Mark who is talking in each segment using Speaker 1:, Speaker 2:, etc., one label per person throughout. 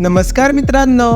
Speaker 1: नमस्कार मित्रांनो,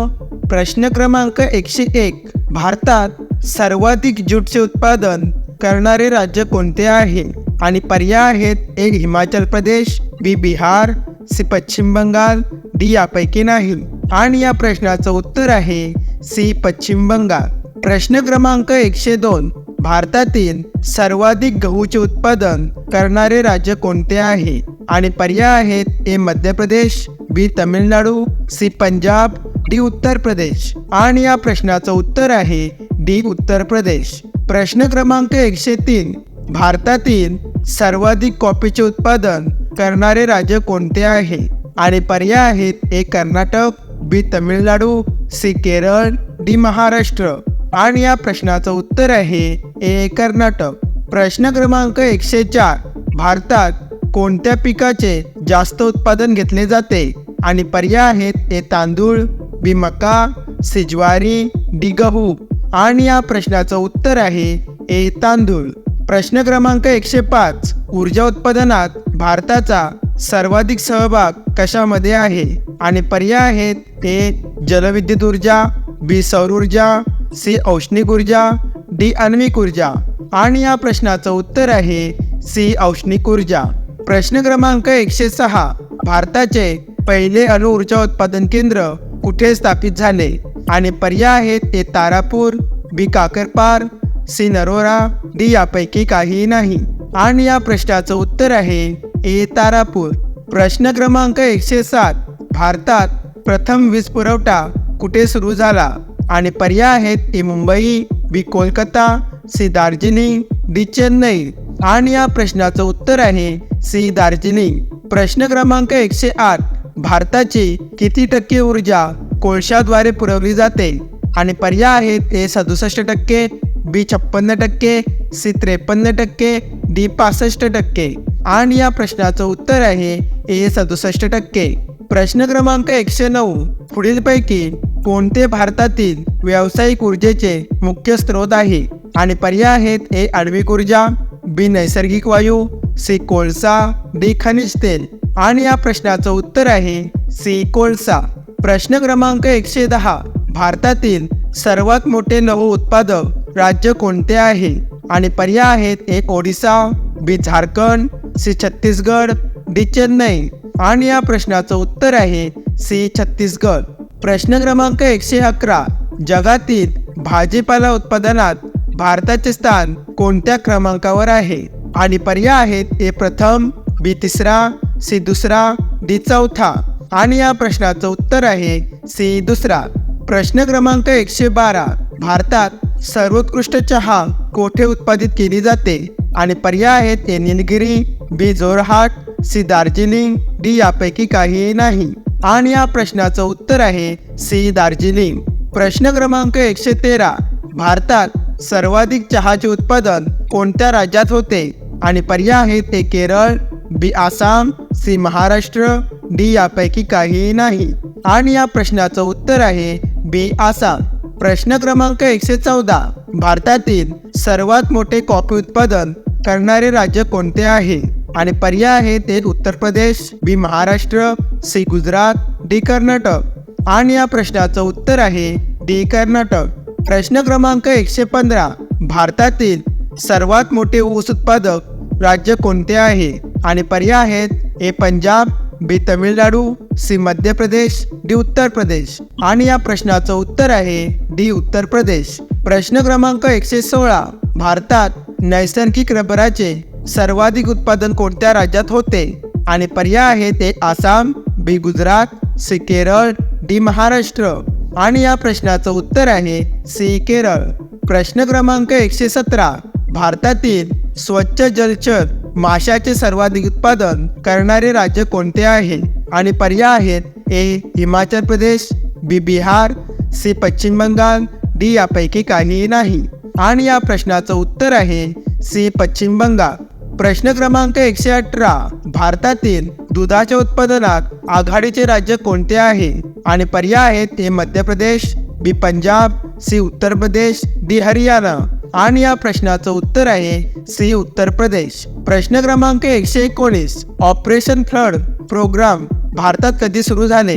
Speaker 1: प्रश्न क्रमांक 101. भारतात सर्वाधिक ज्यूटचे उत्पादन करणारे राज्य कोणते आहे? आणि पर्याय आहेत: ए हिमाचल प्रदेश, बी बिहार, सी पश्चिम बंगाल, डी यापैकी नाही. आणि या प्रश्नाचं उत्तर आहे सी पश्चिम बंगाल. प्रश्न क्रमांक 102. भारतातील सर्वाधिक गहूचे उत्पादन करणारे राज्य कोणते आहे? आणि पर्याय आहेत: ए मध्य प्रदेश, बी तमिळनाडू, सी पंजाब, डी उत्तर प्रदेश. आणि या प्रश्नाचं उत्तर आहे डी उत्तर प्रदेश. प्रश्न क्रमांक 103. भारतातील सर्वाधिक कॉफीचे उत्पादन करणारे राज्य कोणते आहे? आणि पर्याय आहेत: ए कर्नाटक, बी तमिळनाडू, सी केरळ, डी महाराष्ट्र. आणि या प्रश्नाचं उत्तर आहे ए कर्नाटक. प्रश्न क्रमांक 104. भारतात कोणत्या पिकाचे जास्त उत्पादन घेतले जाते? आणि पर्याय आहेत: ए तांदूळ, बी मका, सी ज्वारी, डी गहू. आणि या प्रश्नाचं उत्तर आहे ए तांदूळ. प्रश्न क्रमांक 105. ऊर्जा उत्पादनात भारताचा सर्वाधिक सहभाग कशामध्ये आहे? आणि पर्याय आहेत: ए जलविद्युत ऊर्जा, बी सौर ऊर्जा, सी औष्णिक ऊर्जा, डी आण्विक ऊर्जा. आणि या प्रश्नाचं उत्तर आहे सी औष्णिक ऊर्जा. प्रश्न क्रमांक 106. भारताचे पहिले अणुऊर्जा उत्पादन केंद्र कुठे स्थापित झाले? आणि पर्याय आहेत: ए तारापूर, बी काकरपार, सी नरोरा, डी यापैकी काहीही नाही. आणि या प्रश्नाचं उत्तर आहे ए तारापूर. प्रश्न क्रमांक 107. भारतात प्रथम वीज पुरवठा कुठे सुरू झाला? आणि पर्याय आहेत: ए मुंबई, बी कोलकाता, सी दार्जिलिंग, डी चेन्नई. आणि या प्रश्नाचं उत्तर आहे सी दार्जिलिंग. प्रश्न क्रमांक 108. भारताची किती टक्के ऊर्जा कोळशाद्वारे पुरवली जाते? आणि पर्याय आहेत: ए 67%, बी 56%, सी 53%, डी 65%. आणि या प्रश्नाचं उत्तर आहे ए 67%. प्रश्न क्रमांक 109. पुढीलपैकी कोणते भारतातील व्यावसायिक ऊर्जेचे मुख्य स्रोत आहे? आणि पर्याय आहेत: ए आण्विक ऊर्जा, बी नैसर्गिक वायू, सी कोळसा, डी खनिज तेल. आणि या प्रश्नाचं उत्तर आहे सी कोळसा. प्रश्न क्रमांक 110. भारतातील सर्वात मोठे लघु उत्पादक राज्य कोणते आहे? आणि पर्याय आहेत: ए ओडिसा, बी झारखंड, सी छत्तीसगड, डी चेन्नई. आणि या प्रश्नाचं उत्तर आहे सी छत्तीसगड. प्रश्न क्रमांक 111. जगातील भाजीपाला उत्पादनात भारताचे स्थान कोणत्या क्रमांकावर आहे? आणि पर्याय आहेत: ए प्रथम, बी तिसरा, सी दुसरा, डी चौथा. आणि या प्रश्नाचं उत्तर आहे सी दुसरा. प्रश्न क्रमांक 112. भारतात सर्वोत्कृष्ट चहा कोठे उत्पादित केली जाते? आणि पर्याय आहेत: ए निलगिरी, बी जोरहाट, सी दार्जिलिंग, डी यापैकी काहीही नाही. आणि या प्रश्नाचं उत्तर आहे सी दार्जिलिंग. प्रश्न क्रमांक 113. भारतात सर्वाधिक चहाचे उत्पादन कोणत्या राज्यात होते? आणि पर्याय आहेत: ए केरळ, बी आसाम, सी महाराष्ट्र, डी यापैकी काहीही नाही. आणि या प्रश्नाचं उत्तर आहे बी आसाम. प्रश्न क्रमांक 114. भारतातील सर्वात मोठे कॉफी उत्पादन करणारे राज्य कोणते आहे? आणि पर्याय आहेत: ए उत्तर प्रदेश, बी महाराष्ट्र, सी गुजरात, डी कर्नाटक. आणि या प्रश्नाचं उत्तर आहे डी कर्नाटक. प्रश्न क्रमांक 115. भारतातील सर्वात मोठे ऊस उत्पादक राज्य कोणते आहे? आणि पर्याय आहेत: ए पंजाब, बी तमिळनाडू, सी मध्य प्रदेश, डी उत्तर प्रदेश. आणि या प्रश्नाचं उत्तर आहे डी उत्तर प्रदेश. प्रश्न क्रमांक 116. भारतात नैसर्गिक रबराचे सर्वाधिक उत्पादन कोणत्या राज्यात होते? आणि पर्याय आहेत: ए आसाम, बी गुजरात, सी केरळ, डी महाराष्ट्र. आणि या प्रश्नाचं उत्तर आहे सी केरळ. प्रश्न क्रमांक 117. भारतातील स्वच्छ जलचर माशाचे सर्वाधिक उत्पादन करणारे राज्य कोणते आहे? आणि पर्याय आहेत: ए हिमाचल प्रदेश, बी बिहार, सी पश्चिम बंगाल, डी यापैकी काहीही नाही. आणि या प्रश्नाचं उत्तर आहे सी पश्चिम बंगाल. प्रश्न क्रमांक 118. भारतातील दुधाच्या उत्पादनात आघाडीचे राज्य कोणते आहे? आणि पर्याय आहेत: ए मध्य प्रदेश, बी पंजाब, सी उत्तर प्रदेश, डी हरियाणा. आणि या प्रश्नाचं उत्तर आहे सी उत्तर प्रदेश. प्रश्न क्रमांक 119. ऑपरेशन फ्लड प्रोग्राम भारतात कधी सुरू झाले?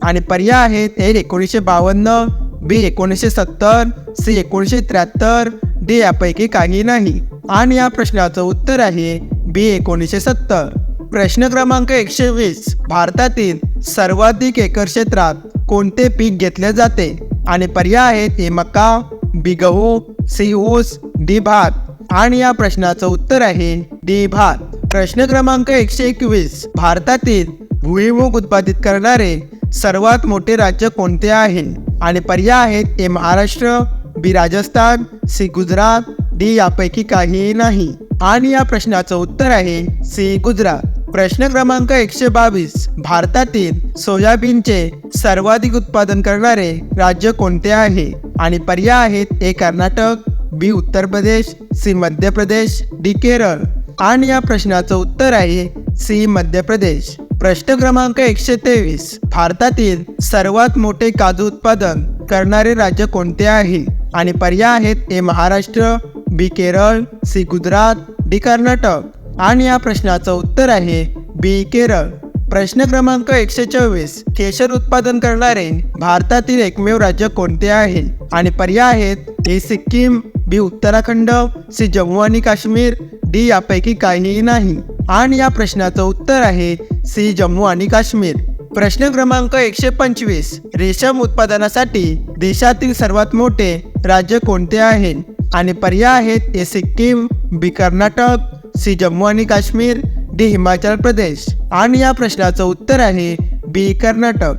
Speaker 1: आणि पर्याय आहेत ए 1952, बी 1970, सी 1973, डी यापैकी काही नाही. आणि या प्रश्नाचं उत्तर आहे बी 1970. प्रश्न क्रमांक 120. भारतातील सर्वाधिक एकर क्षेत्रात कोणते पीक घेतले जाते? आणि पर्याय आहेत ए मका, बी गहू, सी ऊस, डी भात. आणि या प्रश्नाचं उत्तर आहे डी भात. प्रश्न क्रमांक 121. भारतातील भुईमूग उत्पादित करणारे सर्वात मोठे राज्य कोणते आहे? आणि पर्याय आहेत ए महाराष्ट्र, बी राजस्थान, सी गुजरात, डी यापैकी काहीही नाही. आणि या प्रश्नाचं उत्तर आहे सी गुजरात. प्रश्न क्रमांक 122. भारतातील सोयाबीनचे सर्वाधिक उत्पादन करणारे राज्य कोणते आहे? आणि पर्याय आहेत ए कर्नाटक, बी उत्तर प्रदेश, सी मध्य प्रदेश, डी केरळ. आणि या प्रश्नाचं उत्तर आहे सी मध्य प्रदेश. प्रश्न क्रमांक 123. भारतातील सर्वात मोठे काजू उत्पादन करणारे राज्य कोणते आहे? आणि पर्याय आहेत ए महाराष्ट्र, बी केरळ, सी गुजरात, डी कर्नाटक. आणि या प्रश्नाचं उत्तर आहे बी केरळ. प्रश्न क्रमांक 124. केशर उत्पादन करणारे भारतातील एकमेव राज्य कोणते आहे? आणि पर्याय आहेत ए सिक्कीम, बी उत्तराखंड, सी जम्मू आणि काश्मीर, डी यापैकी काहीही नाही. आणि या प्रश्नाचं उत्तर आहे सी जम्मू आणि काश्मीर. प्रश्न क्रमांक 125. रेशीम उत्पादनासाठी देशातील सर्वात मोठे राज्य कोणते आहे? आणि पर्याय आहेत ए सिक्कीम, बी कर्नाटक, सी जम्मू आणि काश्मीर, डी हिमाचल प्रदेश. आणि या प्रश्नाचं उत्तर आहे बी कर्नाटक.